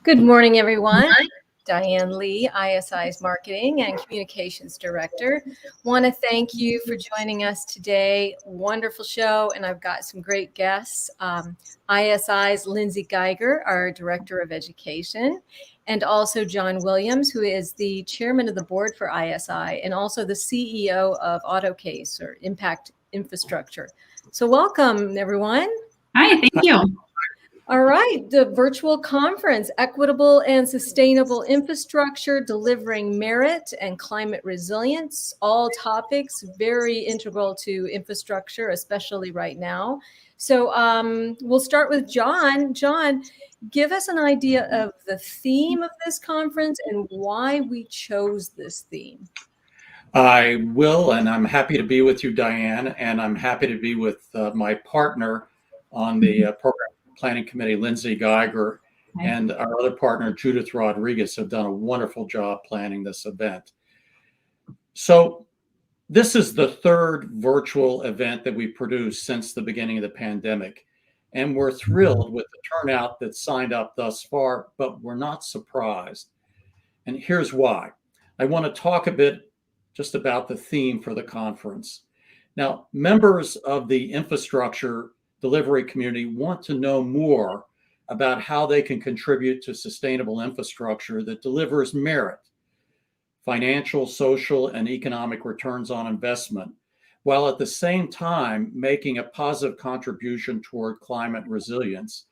Good morning, everyone. Diane Lee, ISI's Marketing and Communications Director. Want to thank you for joining us today. Wonderful show, and I've got some great guests. ISI's Lindsay Geiger, our Director of Education, and also John Williams, who is the Chairman of the Board for ISI, and also the CEO of Autocase, or Impact Infrastructure. So welcome, everyone. Hi, thank you. All right, the virtual conference, Equitable and Sustainable Infrastructure, Delivering Merit and Climate Resilience, all topics very integral to infrastructure, especially right now. So we'll start with John. John, give us an idea of the theme of this conference and why we chose this theme. I will, and I'm happy to be with you, Diane, and I'm happy to be with my partner on the program planning committee, Lindsay Geiger, and our other partner, Judith Rodriguez, have done a wonderful job planning this event. So this is the third virtual event that we produced since the beginning of the pandemic, and we're thrilled with the turnout that's signed up thus far, but we're not surprised. And here's why. I want to talk a bit just about the theme for the conference. Now, members of the infrastructure delivery community want to know more about how they can contribute to sustainable infrastructure that delivers merit, financial, social, and economic returns on investment, while at the same time making a positive contribution toward climate resilience.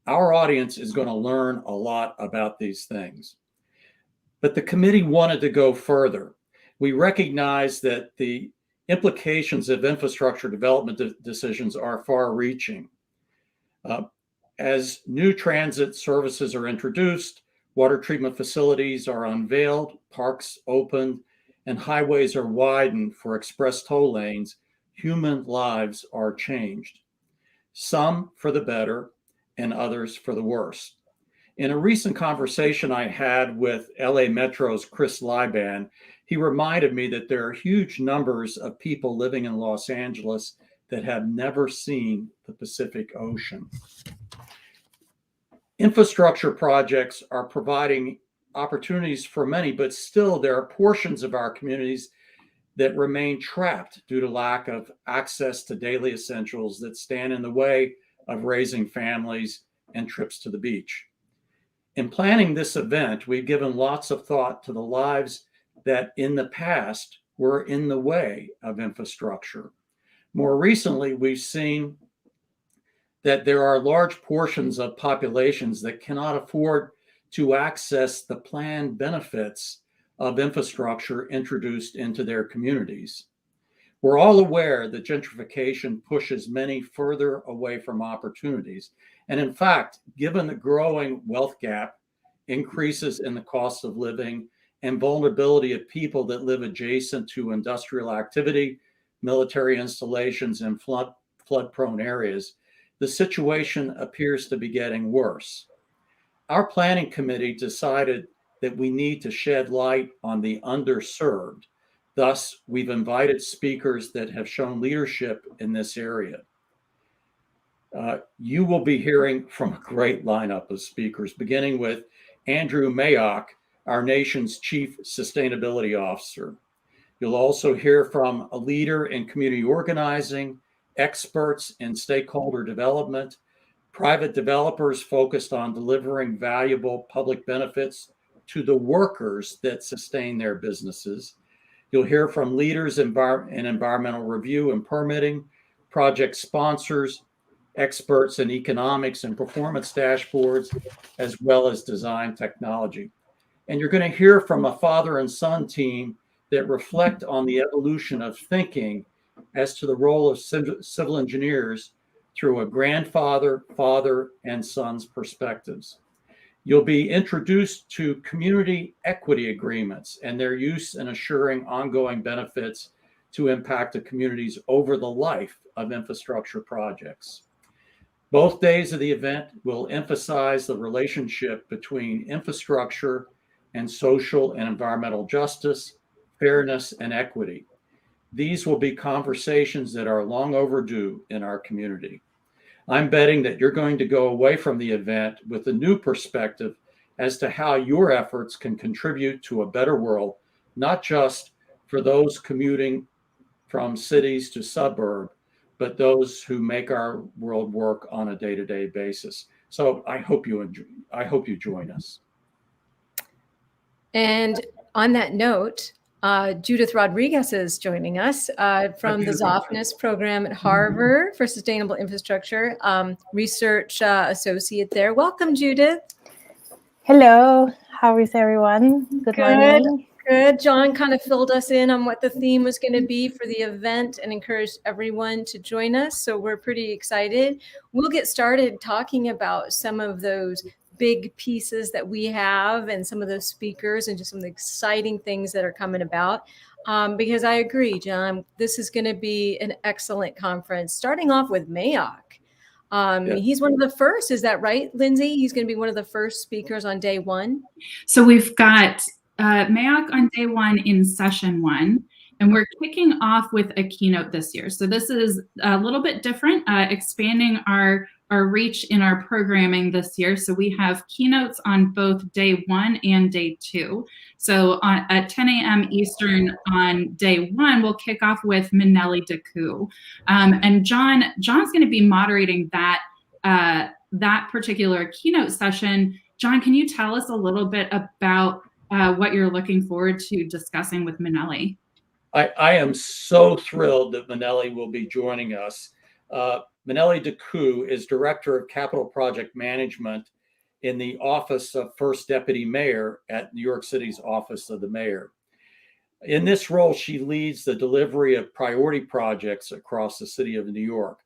Our audience is going to learn a lot about these things. But the committee wanted to go further. We recognize that the implications of infrastructure development decisions are far-reaching. As new transit services are introduced, water treatment facilities are unveiled, parks opened, and highways are widened for express toll lanes, human lives are changed. Some for the better and others for the worse. In a recent conversation I had with LA Metro's Chris Liban, he reminded me that there are huge numbers of people living in Los Angeles that have never seen the Pacific Ocean. Infrastructure projects are providing opportunities for many, but still there are portions of our communities that remain trapped due to lack of access to daily essentials that stand in the way of raising families and trips to the beach. In planning this event, we've given lots of thought to the lives that in the past were in the way of infrastructure. More recently, we've seen that there are large portions of populations that cannot afford to access the planned benefits of infrastructure introduced into their communities. We're all aware that gentrification pushes many further away from opportunities. And in fact, given the growing wealth gap, increases in the cost of living, and vulnerability of people that live adjacent to industrial activity, military installations, and flood-prone areas, the situation appears to be getting worse. Our planning committee decided that we need to shed light on the underserved. Thus, we've invited speakers that have shown leadership in this area. You will be hearing from a great lineup of speakers, beginning with Andrew Mayock, our nation's Chief Sustainability Officer. You'll also hear from a leader in community organizing, experts in stakeholder development, private developers focused on delivering valuable public benefits to the workers that sustain their businesses. You'll hear from leaders in environmental review and permitting, project sponsors, experts in economics and performance dashboards, as well as design technology. And you're going to hear from a father and son team that reflect on the evolution of thinking as to the role of civil engineers through a grandfather, father, and son's perspectives. You'll be introduced to community equity agreements and their use in assuring ongoing benefits to impact the communities over the life of infrastructure projects. Both days of the event will emphasize the relationship between infrastructure and social and environmental justice, fairness, and equity. These will be conversations that are long overdue in our community. I'm betting that you're going to go away from the event with a new perspective as to how your efforts can contribute to a better world, not just for those commuting from cities to suburb, but those who make our world work on a day-to-day basis. So I hope you join us. And on that note, Judith Rodriguez is joining us from the Zofnass Program at Harvard for Sustainable Infrastructure, research associate there. Welcome, Judith. Hello, how is everyone? Good morning. Good. John kind of filled us in on what the theme was going to be for the event and encouraged everyone to join us. So we're pretty excited. We'll get started talking about some of those big pieces that we have and some of those speakers and just some of the exciting things that are coming about. Because I agree, John, this is going to be an excellent conference, starting off with Mayock. He's one of the first, is that right, Lindsay? He's going to be one of the first speakers on day one. So we've got Mayock on day one in session one, and we're kicking off with a keynote this year. So this is a little bit different, expanding our reach in our programming this year. So we have keynotes on both day one and day two. So at 10 a.m. Eastern on day one, we'll kick off with Minelli Deku. And John's going to be moderating that particular keynote session. John, can you tell us a little bit about what you're looking forward to discussing with Minelli? I am so thrilled that Minelli will be joining us. Minelli Deku is Director of Capital Project Management in the Office of First Deputy Mayor at New York City's Office of the Mayor. In this role, she leads the delivery of priority projects across the city of New York.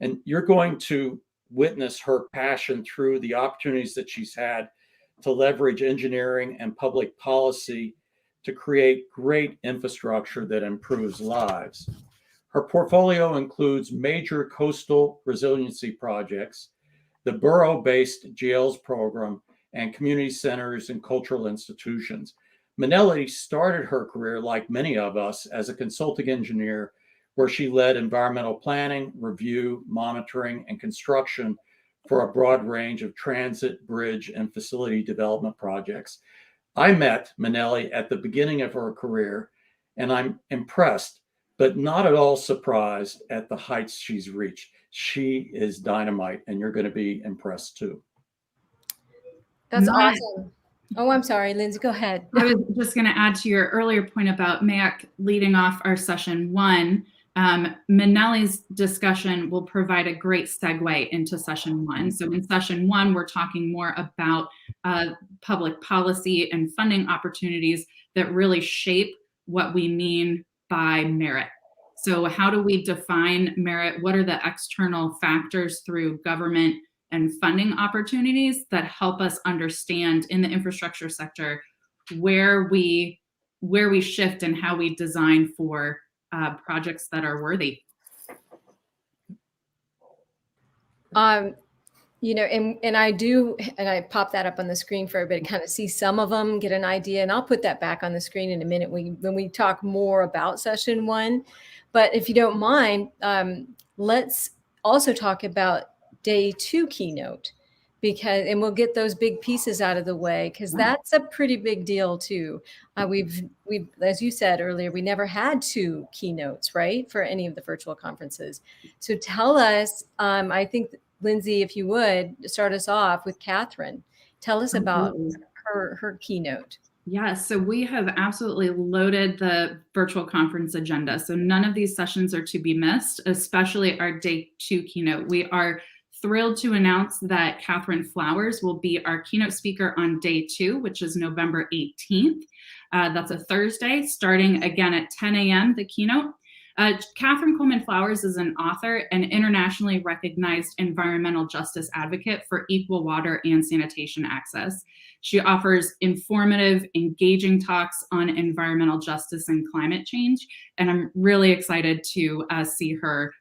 And you're going to witness her passion through the opportunities that she's had to leverage engineering and public policy to create great infrastructure that improves lives. Her portfolio includes major coastal resiliency projects, the borough-based jails program, and community centers and cultural institutions. Minelli started her career, like many of us, as a consulting engineer, where she led environmental planning, review, monitoring, and construction for a broad range of transit, bridge, and facility development projects. I met Minelli at the beginning of her career, and I'm impressed, but not at all surprised at the heights she's reached. She is dynamite, and you're going to be impressed too. That's awesome. Oh, I'm sorry, Lindsay, go ahead. I was just going to add to your earlier point about Mayock leading off our session one. Minelli's discussion will provide a great segue into session one. So in session one, we're talking more about public policy and funding opportunities that really shape what we mean by merit. So how do we define merit? What are the external factors through government and funding opportunities that help us understand in the infrastructure sector where we shift and how we design for projects that are worthy? You know, and I pop that up on the screen for everybody to kind of see some of them, get an idea, and I'll put that back on the screen in a minute when we talk more about session one. But if you don't mind, let's also talk about day two keynote, and we'll get those big pieces out of the way, because that's a pretty big deal too. We've, as you said earlier, we never had two keynotes, right, for any of the virtual conferences. So tell us, I think, Lindsay, if you would start us off with Catherine. Tell us about her keynote. Yes, so we have absolutely loaded the virtual conference agenda. So none of these sessions are to be missed, especially our day two keynote. We are thrilled to announce that Catherine Flowers will be our keynote speaker on day two, which is November 18th. That's a Thursday, starting again at 10 a.m., the keynote. Catherine Coleman Flowers is an author and internationally recognized environmental justice advocate for equal water and sanitation access. She offers informative, engaging talks on environmental justice and climate change, and I'm really excited to see her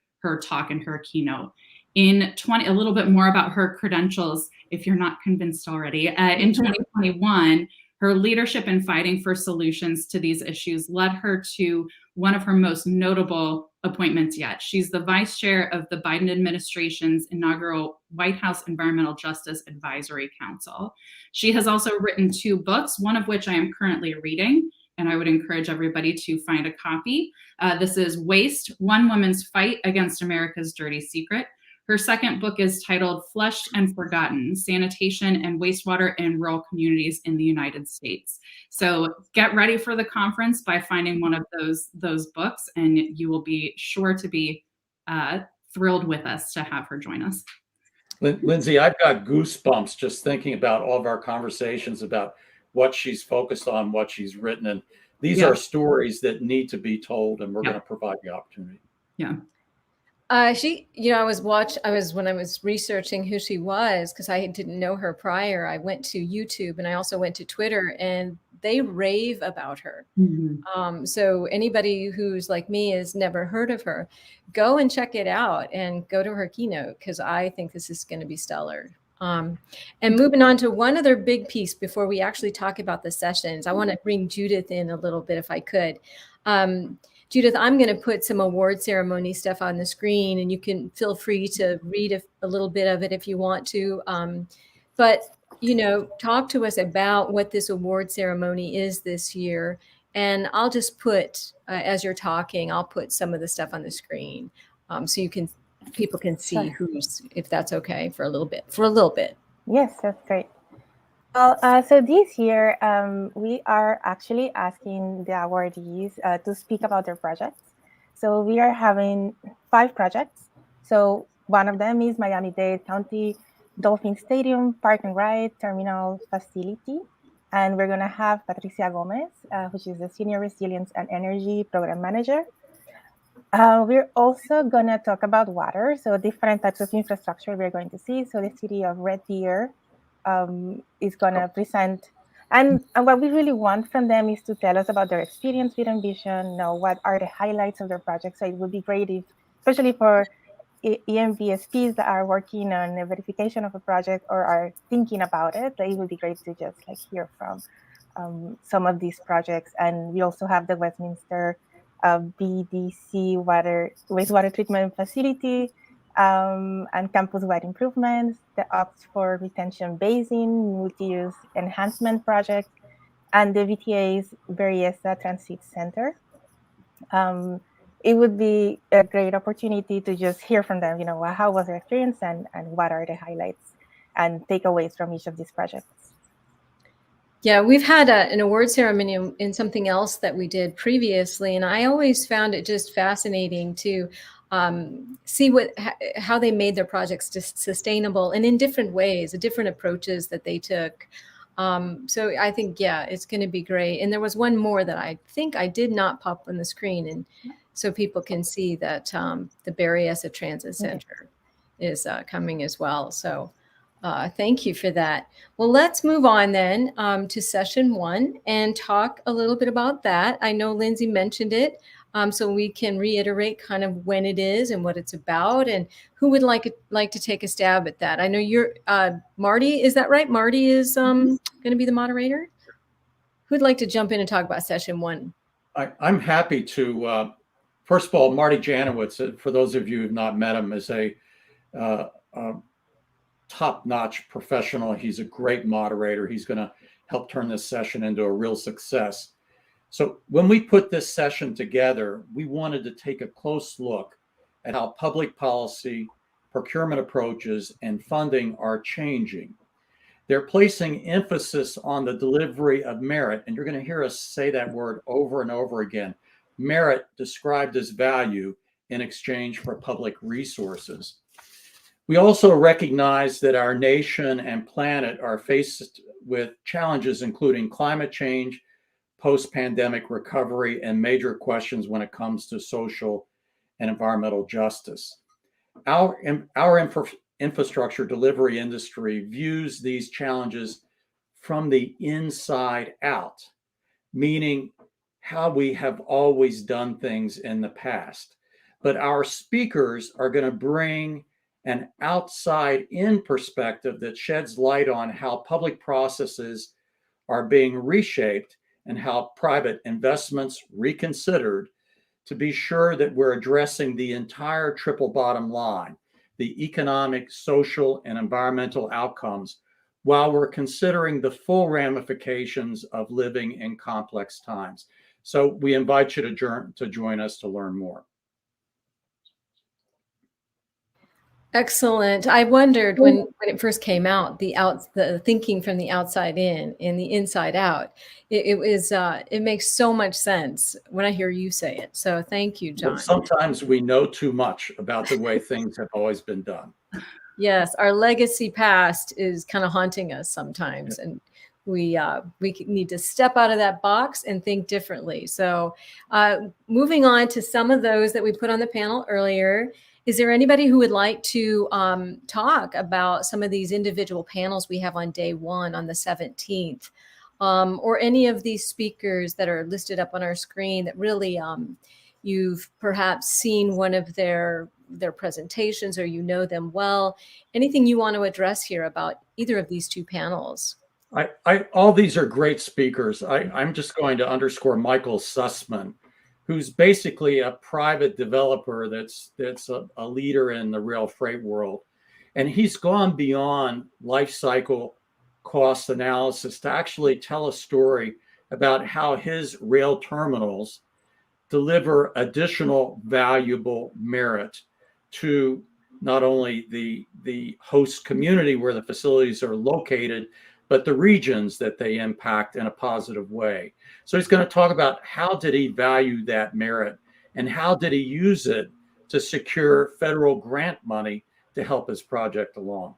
talk and her keynote. A little bit more about her credentials, if you're not convinced already. In 2021, her leadership in fighting for solutions to these issues led her to one of her most notable appointments yet. She's the vice chair of the Biden administration's inaugural White House Environmental Justice Advisory Council. She has also written 2 books, one of which I am currently reading, and I would encourage everybody to find a copy. This is Waste, One Woman's Fight Against America's Dirty Secret. Her second book is titled Flushed and Forgotten, Sanitation and Wastewater in Rural Communities in the United States. So get ready for the conference by finding one of those books, and you will be sure to be thrilled with us to have her join us. Lindsay, I've got goosebumps just thinking about all of our conversations about what she's focused on, what she's written. And these are stories that need to be told, and we're going to provide the opportunity. Yeah. When I was researching who she was, because I didn't know her prior, I went to YouTube and I also went to Twitter, and they rave about her. Mm-hmm. So anybody who's like me has never heard of her, go and check it out and go to her keynote, because I think this is going to be stellar. And moving on to one other big piece before we actually talk about the sessions, I want to bring Judith in a little bit if I could. Judith, I'm going to put some award ceremony stuff on the screen, and you can feel free to read a little bit of it if you want to. But, talk to us about what this award ceremony is this year. And I'll just put, as you're talking, I'll put some of the stuff on the screen so people can see if that's okay for a little bit. Yes, that's great. Well, so this year, we are actually asking the awardees to speak about their projects. So we are having 5 projects. So one of them is Miami-Dade County Dolphin Stadium Park and Ride Terminal Facility. And we're going to have Patricia Gomez, which is the Senior Resilience and Energy Program Manager. We're also going to talk about water. So different types of infrastructure we're going to see. So the city of Red Deer is going to present. And what we really want from them is to tell us about their experience with Envision, what are the highlights of their project. So it would be great if, especially for ENV SPs that are working on the verification of a project or are thinking about it, it would be great to just hear from some of these projects. And we also have the Westminster BDC wastewater treatment facility, and campus-wide improvements, the Oxford Retention Basin multi-use enhancement project, and the VTA's Berryessa Transit Center. It would be a great opportunity to just hear from them, how was their experience and what are the highlights and takeaways from each of these projects. Yeah, we've had an award ceremony in something else that we did previously, and I always found it just fascinating to see how they made their projects sustainable and in different ways, the different approaches that they took. So I think, it's going to be great. And there was one more that I think I did not pop on the screen, and so people can see that the Berryessa Transit Center is coming as well. So thank you for that. Well, let's move on then to session 1 and talk a little bit about that. I know Lindsay mentioned it, so we can reiterate kind of when it is and what it's about, and who would like to take a stab at that. I know you're Marty. Is that right? Marty is going to be the moderator. Who'd like to jump in and talk about session 1? I'm happy to. First of all, Marty Janowitz, for those of you who've not met him, is a top-notch professional. He's a great moderator. He's going to help turn this session into a real success. So when we put this session together, we wanted to take a close look at how public policy, procurement approaches, and funding are changing. They're placing emphasis on the delivery of merit, and you're going to hear us say that word over and over again. Merit described as value in exchange for public resources. We also recognize that our nation and planet are faced with challenges, including climate change, post-pandemic recovery, and major questions when it comes to social and environmental justice. Our infrastructure delivery industry views these challenges from the inside out, meaning how we have always done things in the past. But our speakers are going to bring an outside-in perspective that sheds light on how public processes are being reshaped and how private investments reconsidered to be sure that we're addressing the entire triple bottom line, the economic, social, and environmental outcomes, while we're considering the full ramifications of living in complex times. So we invite you to join us to learn more. Excellent. I wondered when it first came out, the thinking from the outside in and the inside out. It makes so much sense when I hear you say it. So thank you, John. Well, sometimes we know too much about the way things have always been done. Yes, our legacy past is kind of haunting us sometimes, and we need to step out of that box and think differently. So moving on to some of those that we put on the panel earlier. Is there anybody who would like to talk about some of these individual panels we have on day one on the 17th, or any of these speakers that are listed up on our screen that really you've perhaps seen one of their presentations or you know them well? Anything you want to address here about either of these two panels? All these are great speakers. I'm just going to underscore Michael Sussman, who's basically a private developer that's a leader in the rail freight world. And he's gone beyond life cycle cost analysis to actually tell a story about how his rail terminals deliver additional valuable merit to not only the host community where the facilities are located, but the regions that they impact in a positive way. So he's going to talk about how did he value that merit and how did he use it to secure federal grant money to help his project along.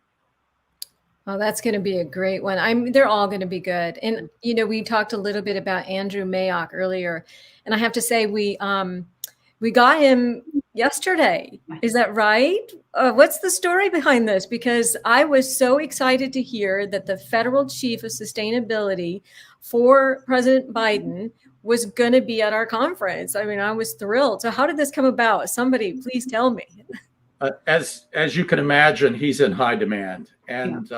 Oh, that's going to be a great one. They're all going to be good. And, you know, we talked a little bit about Andrew Mayock earlier, and I have to say we got him yesterday. Is that right? What's the story behind this? Because I was so excited to hear that the federal chief of sustainability for President Biden was going to be at our conference. I mean, I was thrilled. So how did this come about? Somebody please tell me. As you can imagine, he's in high demand, and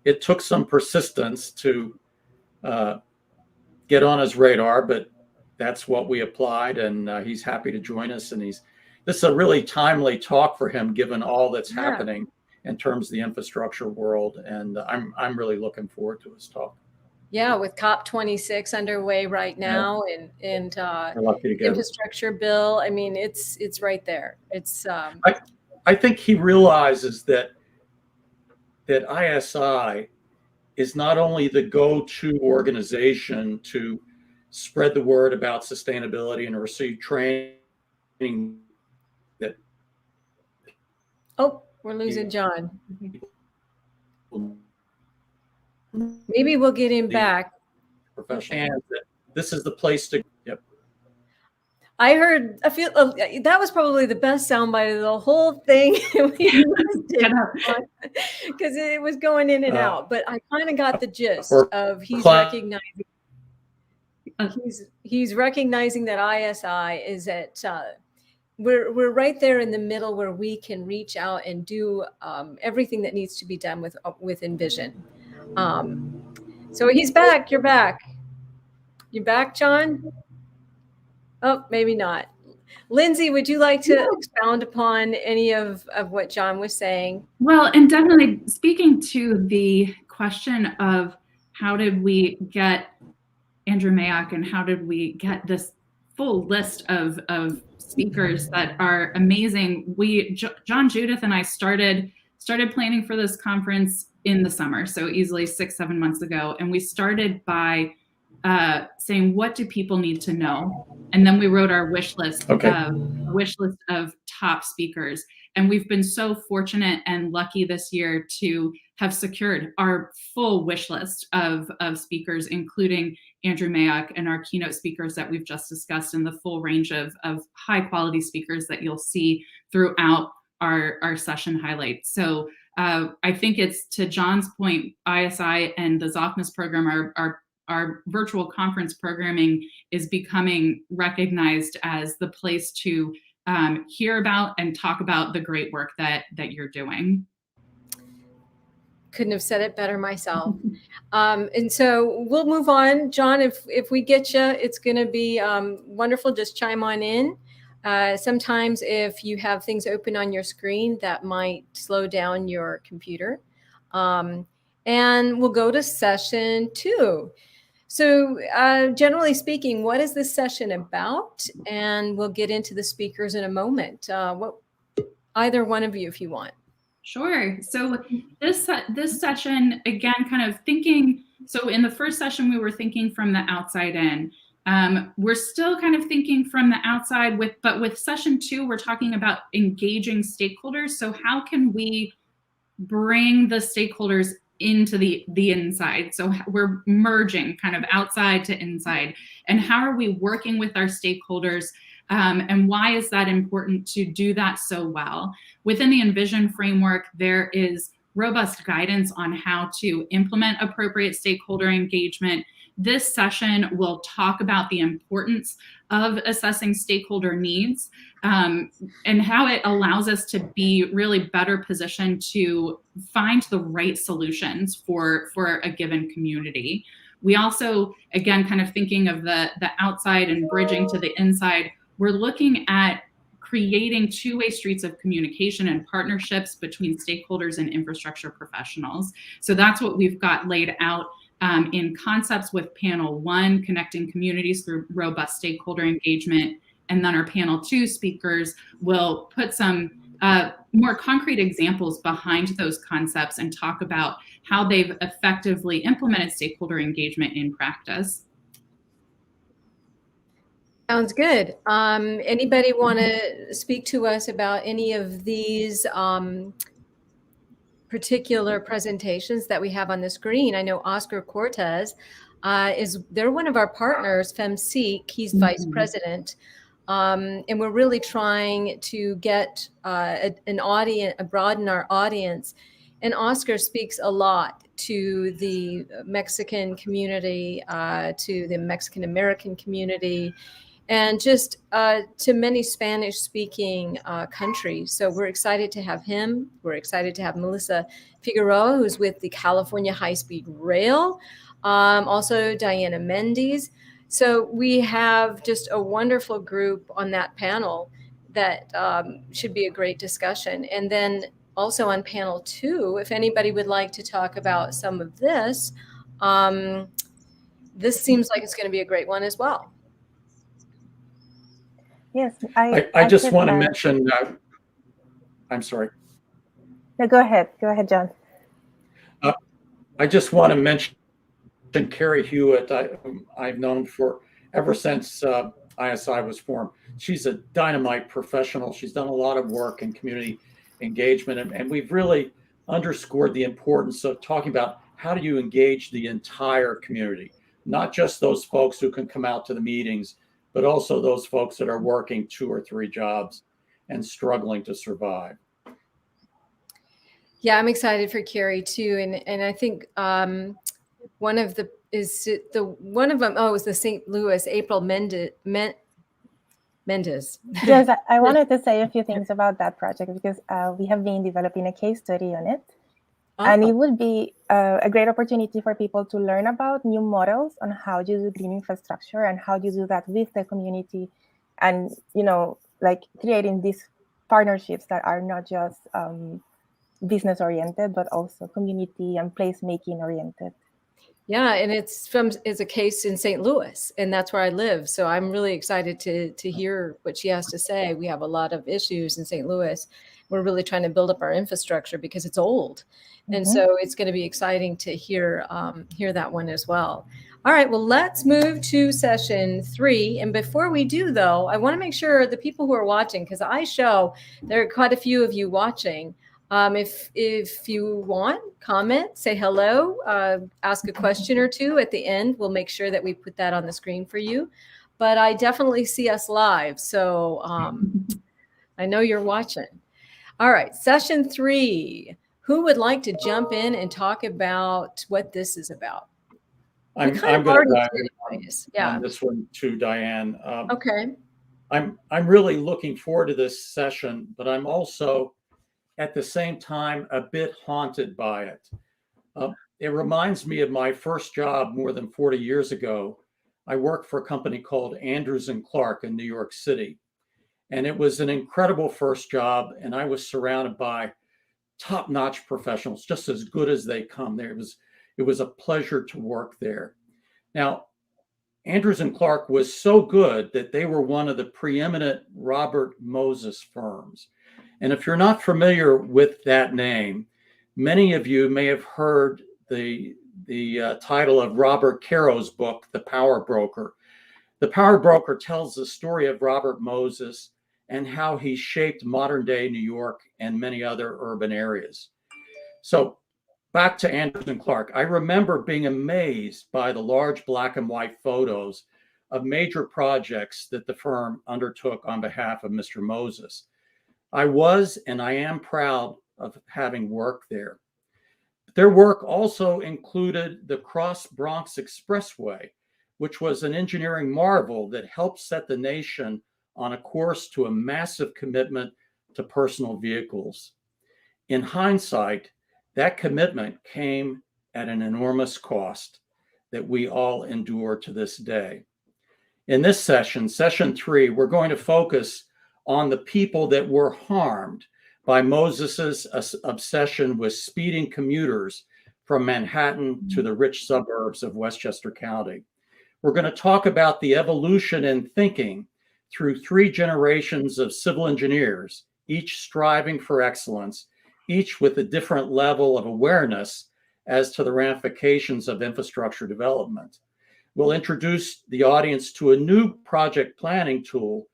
it took some persistence to get on his radar, but that's what we applied, and he's happy to join us. And this is a really timely talk for him, given all that's happening in terms of the infrastructure world. And I'm really looking forward to his talk. Yeah, with COP26 underway right now, and infrastructure bill. I mean, it's right there. It's. I think he realizes that ISI is not only the go-to organization to spread the word about sustainability and receive training. Oh, we're losing John. Maybe we'll get him back. Professional. This is the place to. Yep. I heard. I feel that was probably the best soundbite of the whole thing because it was going in and out. But I kind of got the gist of he's recognizing that ISI is at. We're right there in the middle where we can reach out and do everything that needs to be done with Envision. So he's back. You're back. You back, John? Oh, maybe not. Lindsay, would you like to expound upon any of what John was saying? Well, and definitely speaking to the question of how did we get Andrew Mayock and how did we get this full list of speakers that are amazing. John, Judith, and I started planning for this conference in the summer, so easily 6-7 months ago. And we started by saying, what do people need to know? And then we wrote our wish list of top speakers. And we've been so fortunate and lucky this year to have secured our full wish list of speakers, including Andrew Mayock and our keynote speakers that we've just discussed, and the full range of high quality speakers that you'll see throughout our session highlights. So I think it's, to John's point, ISI and the Zofnass program, our virtual conference programming is becoming recognized as the place to hear about and talk about the great work that you're doing. couldn't have said it better myself. And so we'll move on. John, if we get you, it's going to be wonderful. Just chime on in. Sometimes if you have things open on your screen, that might slow down your computer. And we'll go to session 2. So generally speaking, what is this session about? And we'll get into the speakers in a moment. Either one of you, if you want. Sure. So this session, again, kind of thinking, so in the first session, we were thinking from the outside in. We're still kind of thinking from the outside, but with session 2, we're talking about engaging stakeholders. So how can we bring the stakeholders into the inside? So we're merging kind of outside to inside. And how are we working with our stakeholders? And why is that important to do that so well? Within the Envision framework, there is robust guidance on how to implement appropriate stakeholder engagement. This session will talk about the importance of assessing stakeholder needs and how it allows us to be really better positioned to find the right solutions for a given community. We also, again, kind of thinking of the outside and bridging to the inside, we're looking at creating two-way streets of communication and partnerships between stakeholders and infrastructure professionals. So that's what we've got laid out in concepts with panel 1, connecting communities through robust stakeholder engagement. And then our panel 2 speakers will put some more concrete examples behind those concepts and talk about how they've effectively implemented stakeholder engagement in practice. Sounds good. Anybody want to speak to us about any of these particular presentations that we have on the screen? I know Oscar Cortez they're one of our partners, FemSeek. He's vice president. And we're really trying to get an audience, broaden our audience. And Oscar speaks a lot to the Mexican community, to the Mexican American community, and just to many Spanish-speaking countries. So we're excited to have him. We're excited to have Melissa Figueroa, who's with the California High-Speed Rail, also Diana Mendes. So we have just a wonderful group on that panel that should be a great discussion. And then also on panel 2, if anybody would like to talk about some of this, this seems like it's going to be a great one as well. Yes, I just want to mention, I'm sorry. No, go ahead, John. I just want to mention Carrie Hewitt, I've known for ever since ISI was formed. She's a dynamite professional. She's done a lot of work in community engagement, and we've really underscored the importance of talking about how do you engage the entire community, not just those folks who can come out to the meetings, but also those folks that are working 2 or 3 jobs and struggling to survive. Yeah, I'm excited for Carrie too, and I think one of them is the St. Louis, April Mendes. Yes, I wanted to say a few things about that project because we have been developing a case study on it. Oh. And it would be a great opportunity for people to learn about new models on how you do green infrastructure and how you do that with the community, and like creating these partnerships that are not just business oriented, but also community and placemaking oriented. Yeah, and it's a case in St. Louis, and that's where I live. So I'm really excited to hear what she has to say. We have a lot of issues in St. Louis. We're really trying to build up our infrastructure because it's old. And so it's going to be exciting to hear that one as well. All right, well, let's move to session 3. And before we do, though, I want to make sure the people who are watching, because there are quite a few of you watching. If you want, comment, say hello, ask a question or two at the end. We'll make sure that we put that on the screen for you. But I definitely see us live, so I know you're watching. All right, session 3. Who would like to jump in and talk about what this is about? I'm going to dive on this one too, Diane. Okay. I'm really looking forward to this session, but I'm also at the same time a bit haunted by it. It reminds me of my first job more than 40 years ago. I worked for a company called Andrews and Clark in New York City. And it was an incredible first job. And I was surrounded by top-notch professionals, just as good as they come there. It was a pleasure to work there. Now, Andrews and Clark was so good that they were one of the preeminent Robert Moses firms. And if you're not familiar with that name, many of you may have heard the title of Robert Caro's book, The Power Broker. The Power Broker tells the story of Robert Moses and how he shaped modern day New York and many other urban areas. So back to Andrews and Clark, I remember being amazed by the large black and white photos of major projects that the firm undertook on behalf of Mr. Moses. I was and I am proud of having worked there. Their work also included the Cross Bronx Expressway, which was an engineering marvel that helped set the nation on a course to a massive commitment to personal vehicles. In hindsight, that commitment came at an enormous cost that we all endure to this day. In this session, session 3, we're going to focus on the people that were harmed by Moses's obsession with speeding commuters from Manhattan to the rich suburbs of Westchester County. We're going to talk about the evolution in thinking through 3 generations of civil engineers, each striving for excellence, each with a different level of awareness as to the ramifications of infrastructure development. We'll introduce the audience to a new project planning tool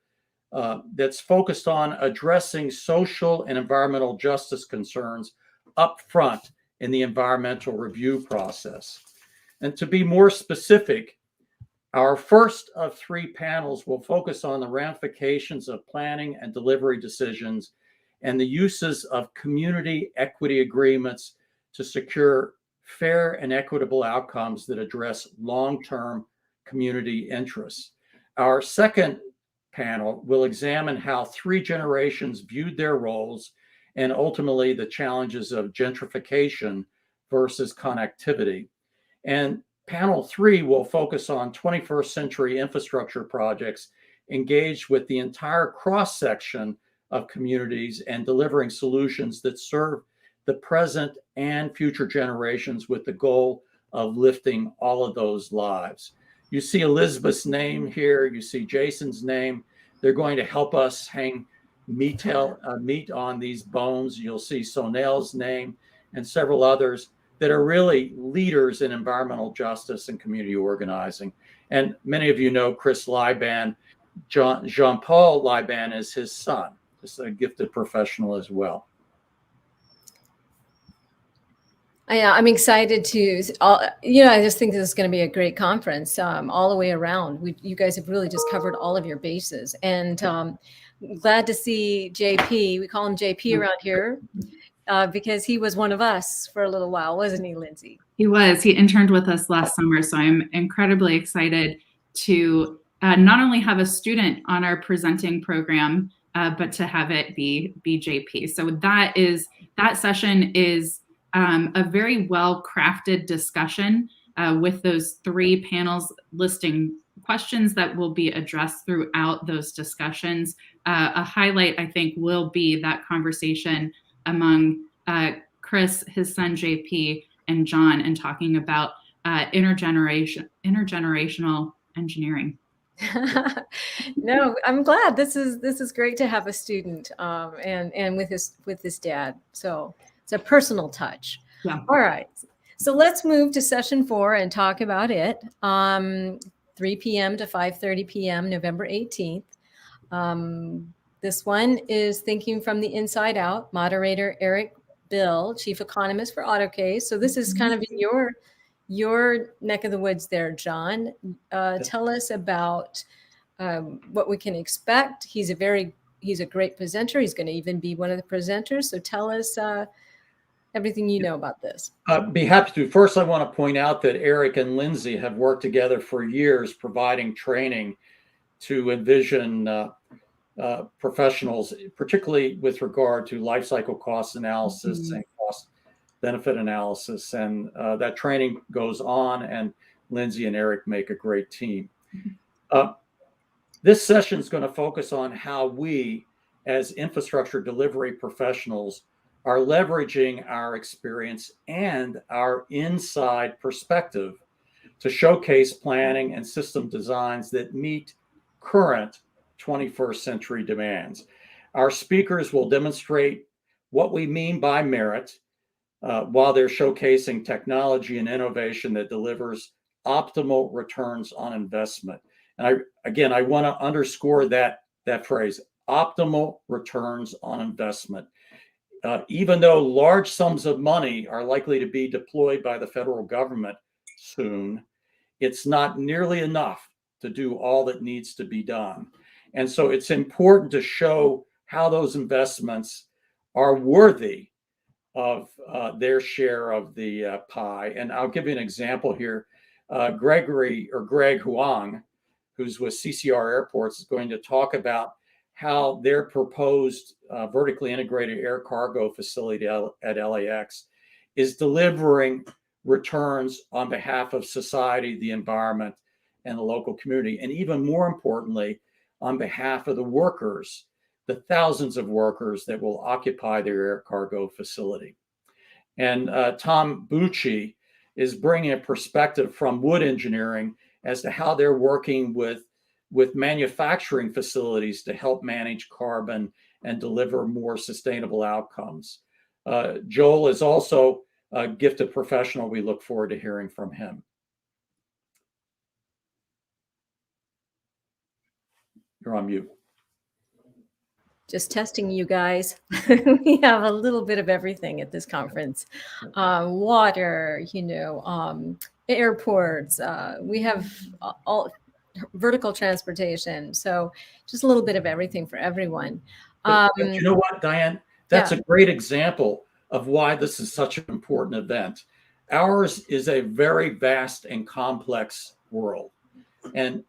that's focused on addressing social and environmental justice concerns up front in the environmental review process. And to be more specific, our first of 3 panels will focus on the ramifications of planning and delivery decisions and the uses of community equity agreements to secure fair and equitable outcomes that address long-term community interests. Our second panel will examine how 3 generations viewed their roles and ultimately the challenges of gentrification versus connectivity. And panel 3 will focus on 21st century infrastructure projects engaged with the entire cross-section of communities and delivering solutions that serve the present and future generations with the goal of lifting all of those lives. You see Elizabeth's name here, you see Jason's name. They're going to help us hang meat on these bones. You'll see Sonel's name and several others that are really leaders in environmental justice and community organizing. And many of you know Chris Liban. JeanPaul Liban is his son. He's a gifted professional as well. Yeah, I'm excited to, I just think this is going to be a great conference all the way around. You guys have really just covered all of your bases. And glad to see JP. We call him JP around here because he was one of us for a little while, wasn't he, Lindsay? He was. He interned with us last summer. So I'm incredibly excited to not only have a student on our presenting program, but to have it be JP. So that session is a very well-crafted discussion with those 3 panels listing questions that will be addressed throughout those discussions. A highlight, I think, will be that conversation among Chris, his son JP, and John, and talking about intergenerational engineering. No, I'm glad. This is great to have a student and with his dad. So it's a personal touch. Yeah. All right. So let's move to session 4 and talk about it. 3 p.m. to 5:30 p.m. November 18th. This one is Thinking from the Inside Out. Moderator Eric Bill, Chief Economist for Autocase. So this is kind of in your neck of the woods there, John. Tell us about what we can expect. He's a great presenter. He's going to even be one of the presenters. So tell us everything you know about this. I'd be happy to. First, I want to point out that Eric and Lindsay have worked together for years, providing training to Envision professionals, particularly with regard to life cycle cost analysis and cost benefit analysis. And that training goes on, and Lindsay and Eric make a great team. This session is going to focus on how we, as infrastructure delivery professionals, are leveraging our experience and our inside perspective to showcase planning and system designs that meet current 21st century demands. Our speakers will demonstrate what we mean by merit while they're showcasing technology and innovation that delivers optimal returns on investment. And I want to underscore that phrase, optimal returns on investment. Even though large sums of money are likely to be deployed by the federal government soon, it's not nearly enough to do all that needs to be done. And so it's important to show how those investments are worthy of their share of the pie. And I'll give you an example here. Greg Huang, who's with CCR Airports, is going to talk about how their proposed vertically integrated air cargo facility at LAX is delivering returns on behalf of society, the environment, and the local community. And even more importantly, on behalf of the workers, the thousands of workers that will occupy their air cargo facility. And Tom Bucci is bringing a perspective from Wood Engineering as to how they're working with manufacturing facilities to help manage carbon and deliver more sustainable outcomes. Joel is also a gifted professional. We look forward to hearing from him. You're on mute. Just testing you guys. We have a little bit of everything at this conference. Water, airports. We have all vertical transportation. So just a little bit of everything for everyone. But you know what, Diane? That's a great example of why this is such an important event. Ours is a very vast and complex world. And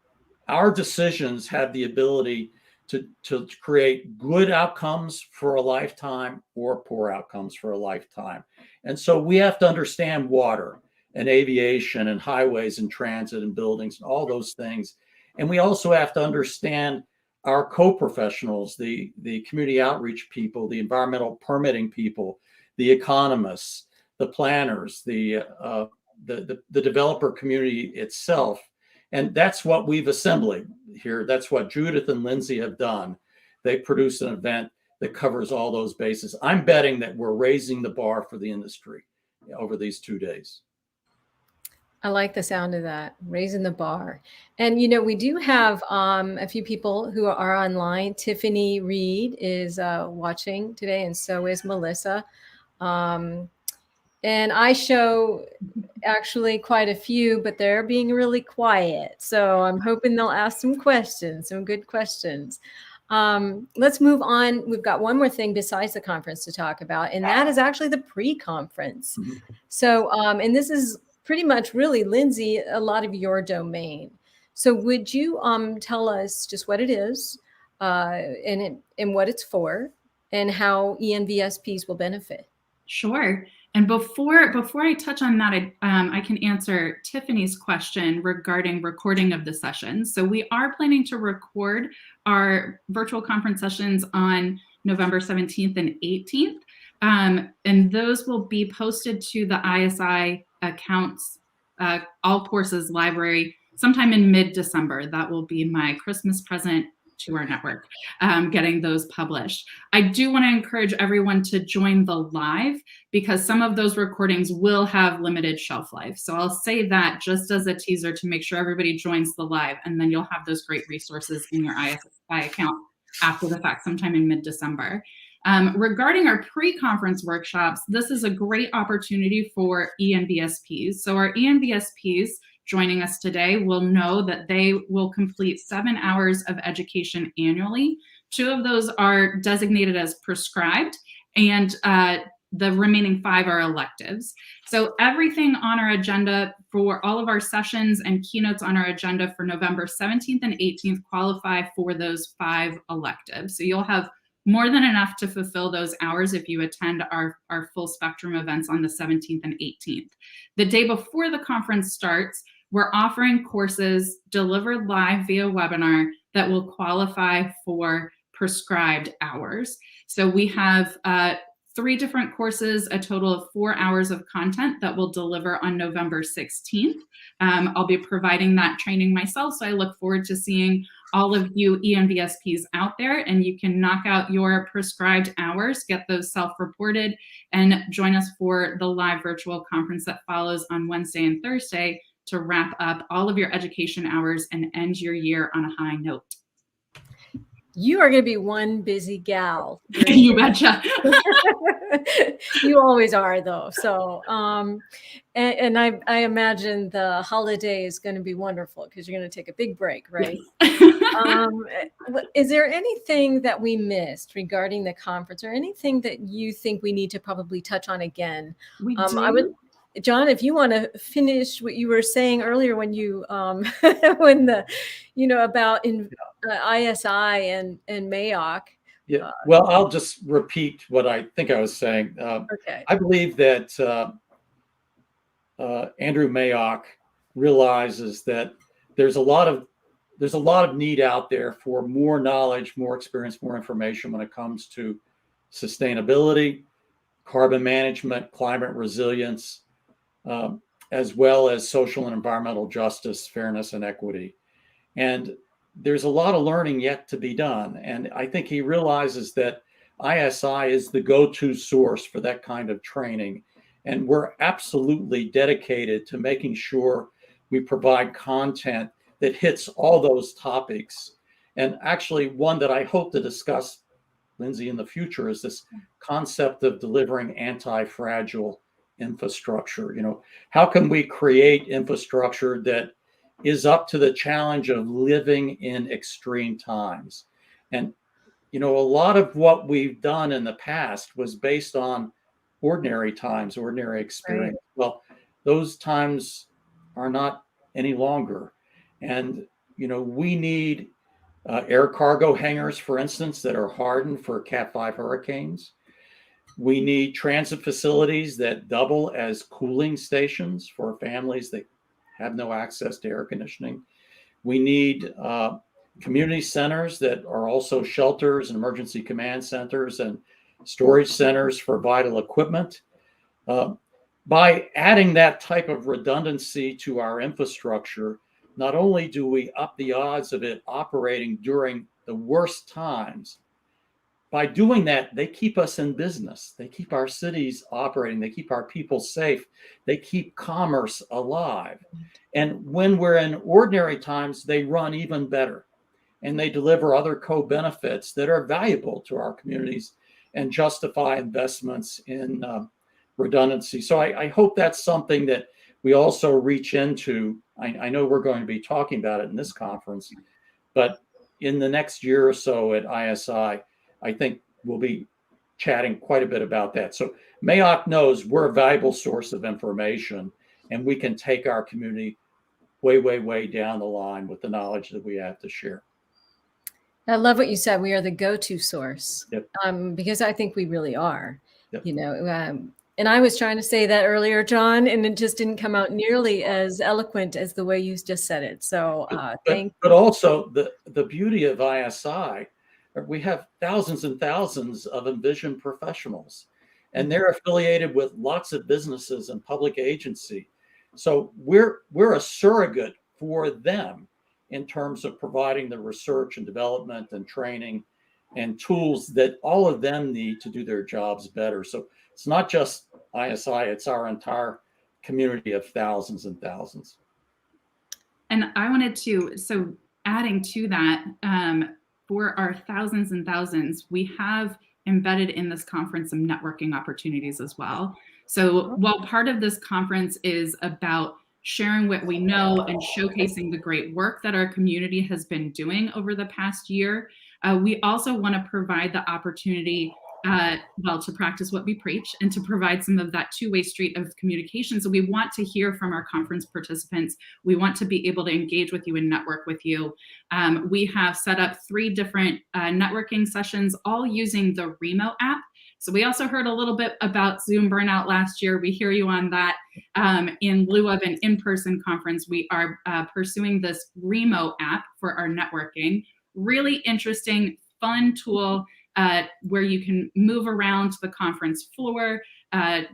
our decisions have the ability to create good outcomes for a lifetime or poor outcomes for a lifetime. And so we have to understand water and aviation and highways and transit and buildings and all those things. And we also have to understand our co-professionals, the community outreach people, the environmental permitting people, the economists, the planners, the developer community itself. And that's what we've assembled here. That's what Judith and Lindsay have done. They produced an event that covers all those bases. I'm betting that we're raising the bar for the industry over these 2 days. I like the sound of that, raising the bar. And, we do have a few people who are online. Tiffany Reed is watching today, and so is Melissa. And I show actually quite a few, but they're being really quiet. So I'm hoping they'll ask some questions, some good questions. Let's move on. We've got one more thing besides the conference to talk about, and that is actually the pre-conference. Mm-hmm. So, and this is pretty much really, Lindsay, a lot of your domain. So would you tell us just what it is and what it's for and how ENV SPs will benefit? Sure. And before I touch on that, I can answer Tiffany's question regarding recording of the sessions. So we are planning to record our virtual conference sessions on November 17th and 18th. And those will be posted to the ISI accounts, all courses library sometime in mid-December. That will be my Christmas present to our network, getting those published. I do want to encourage everyone to join the live because some of those recordings will have limited shelf life. So I'll say that just as a teaser to make sure everybody joins the live, and then you'll have those great resources in your ISI account after the fact, sometime in mid-December. Regarding our pre-conference workshops, this is a great opportunity for ENV SPs. So our ENV SPs joining us today will know that they will complete 7 hours of education annually. 2 of those are designated as prescribed, and the remaining 5 are electives. So everything on our agenda for all of our sessions and keynotes on our agenda for November 17th and 18th qualify for those 5 electives. So you'll have more than enough to fulfill those hours if you attend our full spectrum events on the 17th and 18th. The day before the conference starts, we're offering courses delivered live via webinar that will qualify for prescribed hours. So we have 3 different courses, a total of 4 hours of content that will deliver on November 16th. I'll be providing that training myself, so I look forward to seeing all of you ENV SPs out there, and you can knock out your prescribed hours, get those self-reported, and join us for the live virtual conference that follows on Wednesday and Thursday to wrap up all of your education hours and end your year on a high note. You are going to be one busy gal. You betcha. You always are, though. So, and I imagine the holiday is going to be wonderful because you're going to take a big break, right? Is there anything that we missed regarding the conference, or anything that you think we need to probably touch on again? John, if you want to finish what you were saying earlier when you when the about ISI and MAOC. Yeah. Well, I'll just repeat what I think I was saying. Okay. I believe that Andrew MAOC realizes that there's a lot of need out there for more knowledge, more experience, more information when it comes to sustainability, carbon management, climate resilience, as well as social and environmental justice, fairness, and equity. And there's a lot of learning yet to be done. And I think he realizes that ISI is the go-to source for that kind of training. And we're absolutely dedicated to making sure we provide content that hits all those topics. And actually, one that I hope to discuss, Lindsay, in the future is this concept of delivering anti-fragile infrastructure. How can we create infrastructure that is up to the challenge of living in extreme times? And, a lot of what we've done in the past was based on ordinary times, ordinary experience. Right. Well, those times are not any longer. And, we need air cargo hangars, for instance, that are hardened for Cat 5 hurricanes. We need transit facilities that double as cooling stations for families that have no access to air conditioning. We need community centers that are also shelters and emergency command centers and storage centers for vital equipment. By adding that type of redundancy to our infrastructure, not only do we up the odds of it operating during the worst times, by doing that, they keep us in business. They keep our cities operating. They keep our people safe. They keep commerce alive. And when we're in ordinary times, they run even better. And they deliver other co-benefits that are valuable to our communities and justify investments in redundancy. So I hope that's something that we also reach into. I know we're going to be talking about it in this conference, but in the next year or so at ISI, I think we'll be chatting quite a bit about that. So MAOC knows we're a valuable source of information, and we can take our community way, way, way down the line with the knowledge that we have to share. I love what you said. We are the go-to source. Yep. Because I think we really are. Yep. And I was trying to say that earlier, John, and it just didn't come out nearly as eloquent as the way you just said it. So thank you. But also the beauty of ISI, we have thousands and thousands of Envision professionals, and they're affiliated with lots of businesses and public agency. So we're a surrogate for them in terms of providing the research and development and training and tools that all of them need to do their jobs better. So it's not just ISI, it's our entire community of thousands and thousands. And I wanted to, so adding to that, for our thousands and thousands, we have embedded in this conference some networking opportunities as well. So while part of this conference is about sharing what we know and showcasing the great work that our community has been doing over the past year, we also want to provide the opportunity to practice what we preach and to provide some of that two-way street of communication. So we want to hear from our conference participants. We want to be able to engage with you and network with you. We have set up 3 different networking sessions, all using the Remo app. So we also heard a little bit about Zoom burnout last year. We hear you on that. In lieu of an in-person conference, we are pursuing this Remo app for our networking. Really interesting, fun tool where you can move around the conference floor,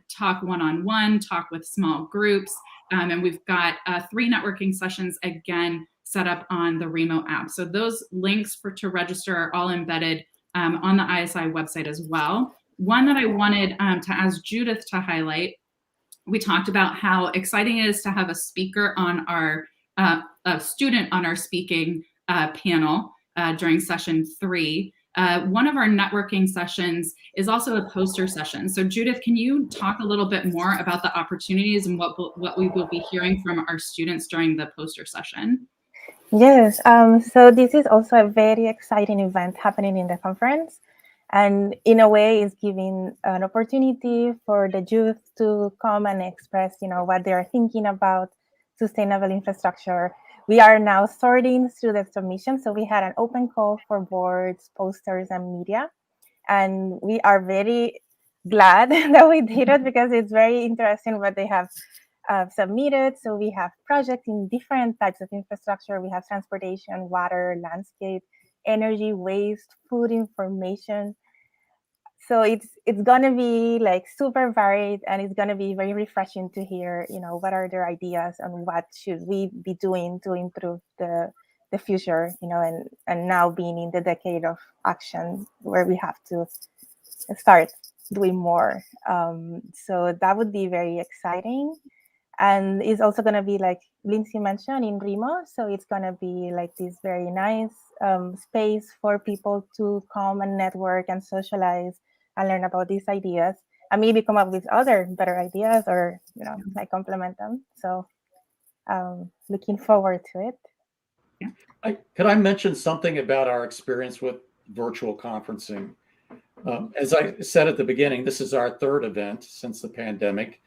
talk one-on-one, talk with small groups. And we've got 3 networking sessions, again, set up on the Remo app. So those links to register are all embedded on the ISI website as well. One that I wanted to ask Judith to highlight, we talked about how exciting it is to have a speaker on our, a student on our speaking panel during session 3. One of our networking sessions is also a poster session. So Judith, can you talk a little bit more about the opportunities and what we will be hearing from our students during the poster session? Yes, so this is also a very exciting event happening in the conference. And in a way, it's giving an opportunity for the youth to come and express, what they're thinking about sustainable infrastructure. We are now sorting through the submission. So we had an open call for boards, posters, and media. And we are very glad that we did it because it's very interesting what they have submitted. So we have projects in different types of infrastructure. We have transportation, water, landscape, energy, waste, food information. So it's gonna be like super varied, and it's gonna be very refreshing to hear, what are their ideas and what should we be doing to improve the future, and now being in the decade of action where we have to start doing more. So that would be very exciting. And it's also going to be, like Lindsay mentioned, in Remo. So it's going to be like this very nice space for people to come and network and socialize and learn about these ideas and maybe come up with other better ideas or, like complement them. So looking forward to it. Could I mention something about our experience with virtual conferencing? As I said at the beginning, this is our 3rd event since the pandemic.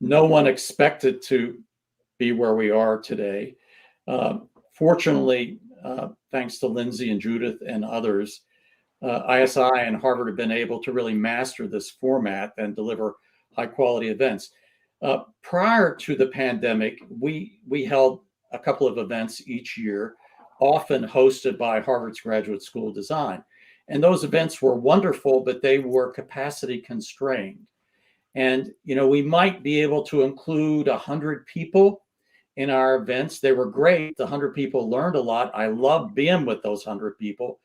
No one expected to be where we are today. Fortunately, thanks to Lindsay and Judith and others, ISI and Harvard have been able to really master this format and deliver high quality events. Prior to the pandemic, we held a couple of events each year, often hosted by Harvard's Graduate School of Design. And those events were wonderful, but they were capacity constrained. And, we might be able to include 100 people in our events. They were great. The 100 people learned a lot. I loved being with those 100 people.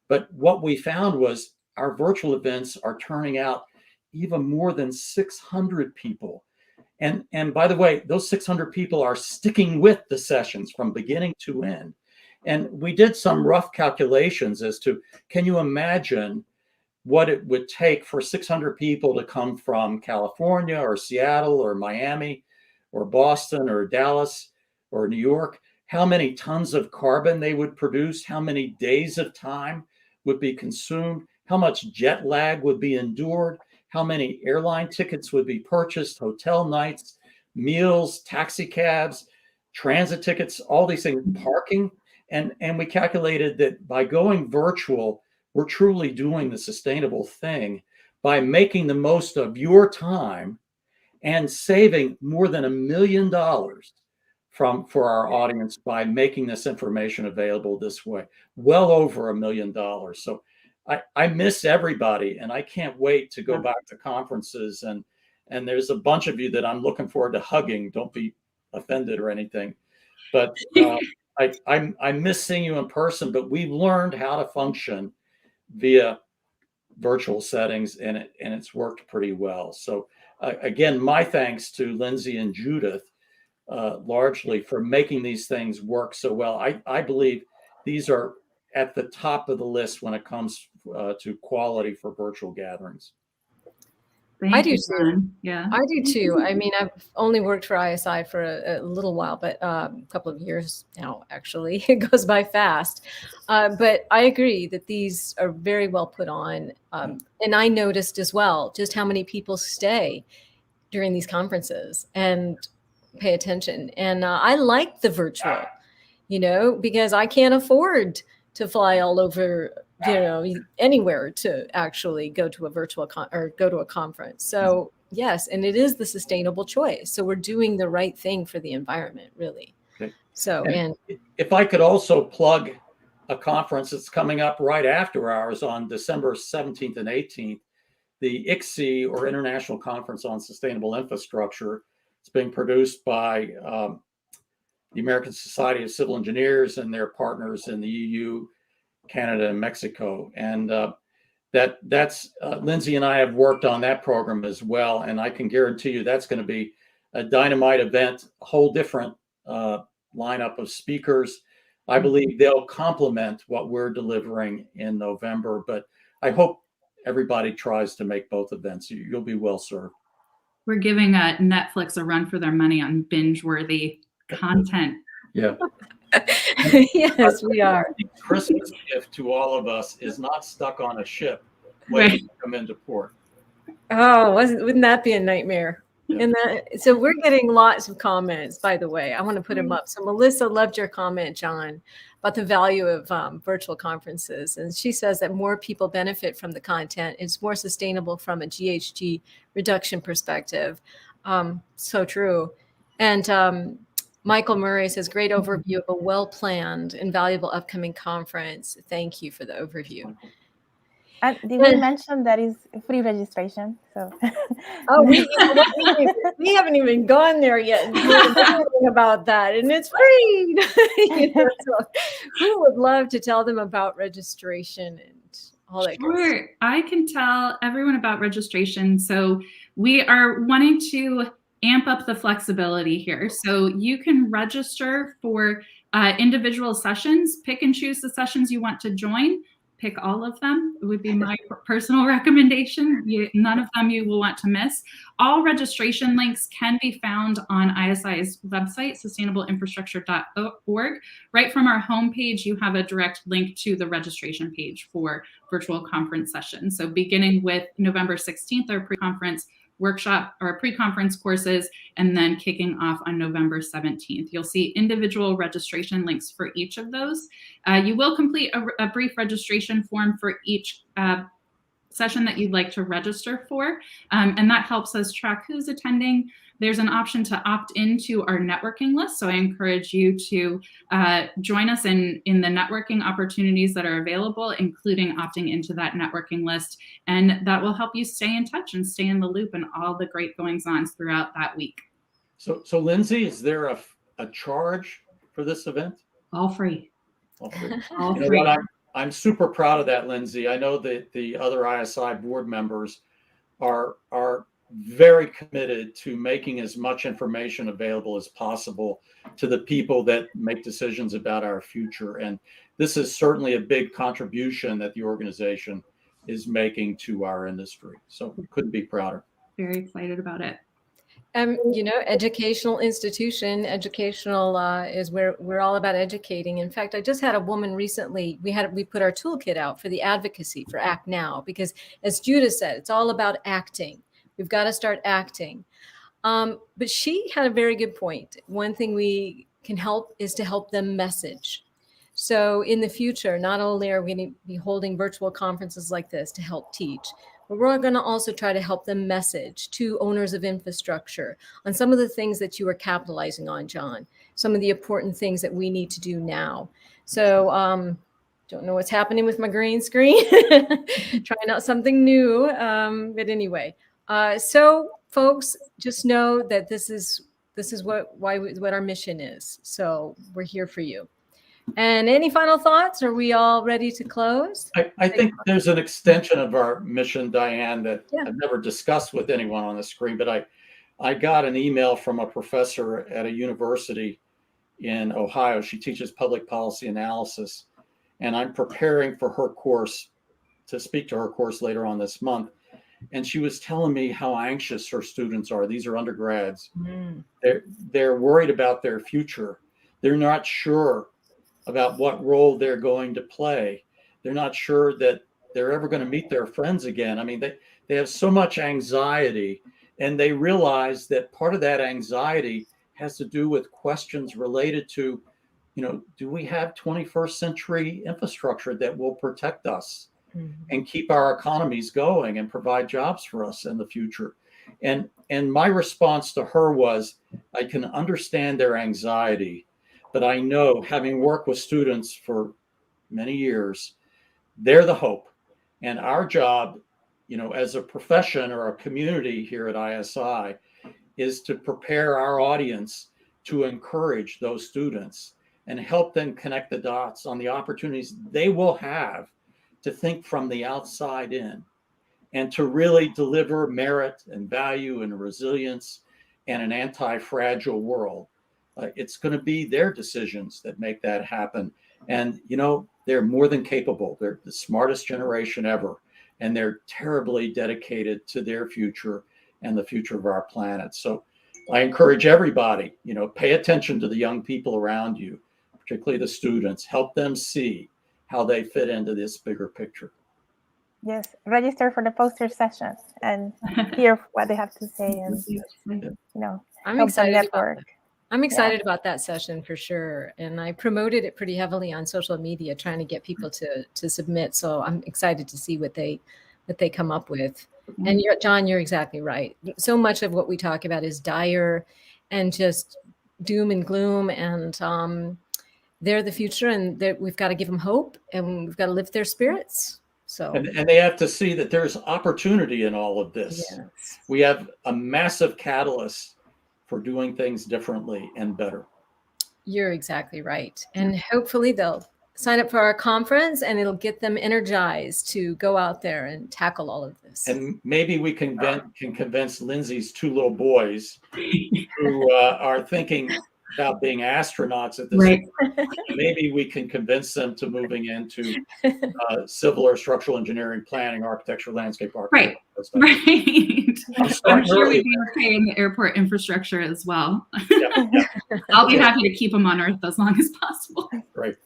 But what we found was our virtual events are turning out even more than 600 people. And by the way, those 600 people are sticking with the sessions from beginning to end. And we did some rough calculations as to, can you imagine what it would take for 600 people to come from California or Seattle or Miami or Boston or Dallas or New York? How many tons of carbon they would produce? How many days of time would be consumed? How much jet lag would be endured? How many airline tickets would be purchased? Hotel nights, meals, taxi cabs, transit tickets, all these things, parking. And we calculated that by going virtual, we're truly doing the sustainable thing by making the most of your time and saving more than $1 million for our audience by making this information available this way, well over $1 million. So I miss everybody, and I can't wait to go back to conferences. And there's a bunch of you that I'm looking forward to hugging. Don't be offended or anything, but I miss seeing you in person. But we've learned how to function via virtual settings, and it's worked pretty well. So again, my thanks to Lindsay and Judith largely for making these things work so well. I believe these are at the top of the list when it comes to quality for virtual gatherings. I do too. John. Yeah, I do too. I mean, I've only worked for ISI for a little while, but a couple of years now, actually. It goes by fast. But I agree that these are very well put on. And I noticed as well just how many people stay during these conferences and pay attention. And I like the virtual, because I can't afford to fly all over, anywhere to actually go to a virtual or go to a conference. So yes, and it is the sustainable choice. So we're doing the right thing for the environment, really. Okay. So, and if I could also plug a conference that's coming up right after ours on December 17th and 18th, the ICSI, or International Conference on Sustainable Infrastructure. It's being produced by the American Society of Civil Engineers and their partners in the EU, Canada, and Mexico. And that's Lindsay and I have worked on that program as well. And I can guarantee you that's going to be a dynamite event, a whole different lineup of speakers. I believe they'll complement what we're delivering in November, but I hope everybody tries to make both events. You'll be well served. We're giving Netflix a run for their money on binge-worthy content. Yeah. Yes, we are. The Christmas gift to all of us is not stuck on a ship waiting to come into port. Oh, wouldn't that be a nightmare? Yeah. And so we're getting lots of comments, by the way. I want to put them up. So Melissa loved your comment, John, about the value of virtual conferences. And she says that more people benefit from the content. It's more sustainable from a GHG reduction perspective. So true. And Michael Murray says, great overview of a well-planned and valuable upcoming conference. Thank you for the overview. And did we mention that is free registration? So, we haven't even gone there yet about that, and it's free. So who would love to tell them about registration and all that? Sure, I can tell everyone about registration. So we are wanting to amp up the flexibility here. So you can register for individual sessions, pick and choose the sessions you want to join. Pick all of them. It would be my personal recommendation. None of them you will want to miss. All registration links can be found on ISI's website, sustainableinfrastructure.org. Right from our homepage, you have a direct link to the registration page for virtual conference sessions. So beginning with November 16th, our pre-conference workshop or pre-conference courses, and then kicking off on November 17th. You'll see individual registration links for each of those. You will complete a brief registration form for each session that you'd like to register for, and that helps us track who's attending. There's an option to opt into our networking list, so I encourage you to join us in the networking opportunities that are available, including opting into that networking list, and that will help you stay in touch and stay in the loop and all the great goings-on throughout that week. So Lindsay, is there a charge for this event? All free. All free. All you free. know what, I'm super proud of that, Lindsay. I know that the other ISI board members are very committed to making as much information available as possible to the people that make decisions about our future. And this is certainly a big contribution that the organization is making to our industry. So we couldn't be prouder. Very excited about it. Educational institution, educational is where we're all about educating. In fact, I just had a woman recently, we put our toolkit out for the advocacy for Act Now, because as Judah said, it's all about acting. We've got to start acting. But she had a very good point. One thing we can help is to help them message. So in the future, not only are we going to be holding virtual conferences like this to help teach, but we're going to also try to help them message to owners of infrastructure on some of the things that you are capitalizing on, John, some of the important things that we need to do now. So don't know what's happening with my green screen, trying out something new. But anyway, so folks, just know that this is what our mission is. So we're here for you. And any final thoughts? Are we all ready to close? I think there's an extension of our mission, Diane, that I've never discussed with anyone on the screen, but I got an email from a professor at a university in Ohio. She teaches public policy analysis, and I'm preparing for her course to speak to her course later on this month. and she was telling me how anxious her students are. These are undergrads. Mm. They're worried about their future. They're not sure about what role they're going to play. They're not sure that they're ever going to meet their friends again. I mean, they have so much anxiety, and they realize that part of that anxiety has to do with questions related to, do we have 21st century infrastructure that will protect us and keep our economies going and provide jobs for us in the future? And my response to her was, I can understand their anxiety, but I know, having worked with students for many years, they're the hope. And our job, as a profession or a community here at ISI, is to prepare our audience to encourage those students and help them connect the dots on the opportunities they will have to think from the outside in and to really deliver merit and value and resilience and an anti-fragile world. It's going to be their decisions that make that happen. And, they're more than capable. They're the smartest generation ever. And they're terribly dedicated to their future and the future of our planet. So I encourage everybody, pay attention to the young people around you, particularly the students. Help them see how they fit into this bigger picture. Yes, register for the poster sessions and hear what they have to say, and I'm help excited them network. I'm excited about that session for sure. And I promoted it pretty heavily on social media, trying to get people to submit. So I'm excited to see what they come up with. And John, you're exactly right. So much of what we talk about is dire and just doom and gloom. And they're the future, and we've got to give them hope, and we've got to lift their spirits. So and they have to see that there's opportunity in all of this. Yes. We have a massive catalyst for doing things differently and better. You're exactly right. And hopefully they'll sign up for our conference, and it'll get them energized to go out there and tackle all of this. And maybe we can convince Lindsay's two little boys who are thinking about being astronauts at this point. Maybe we can convince them to moving into civil or structural engineering, planning, architecture, landscape architecture. Right. I'm sure we'd be okay in the airport infrastructure as well. Yeah. I'll be happy to keep them on Earth as long as possible. Right.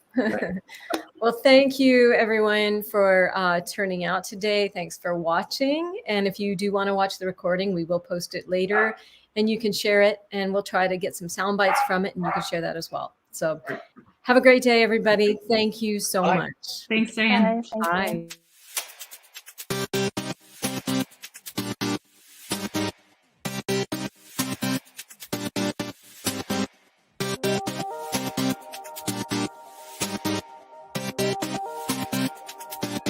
Well, thank you everyone for turning out today. Thanks for watching. And if you do want to watch the recording, we will post it later, and you can share it, and we'll try to get some sound bites from it, and you can share that as well. So have a great day, everybody. Thank you so much. Thanks, Diane. Bye. Thank you. Bye.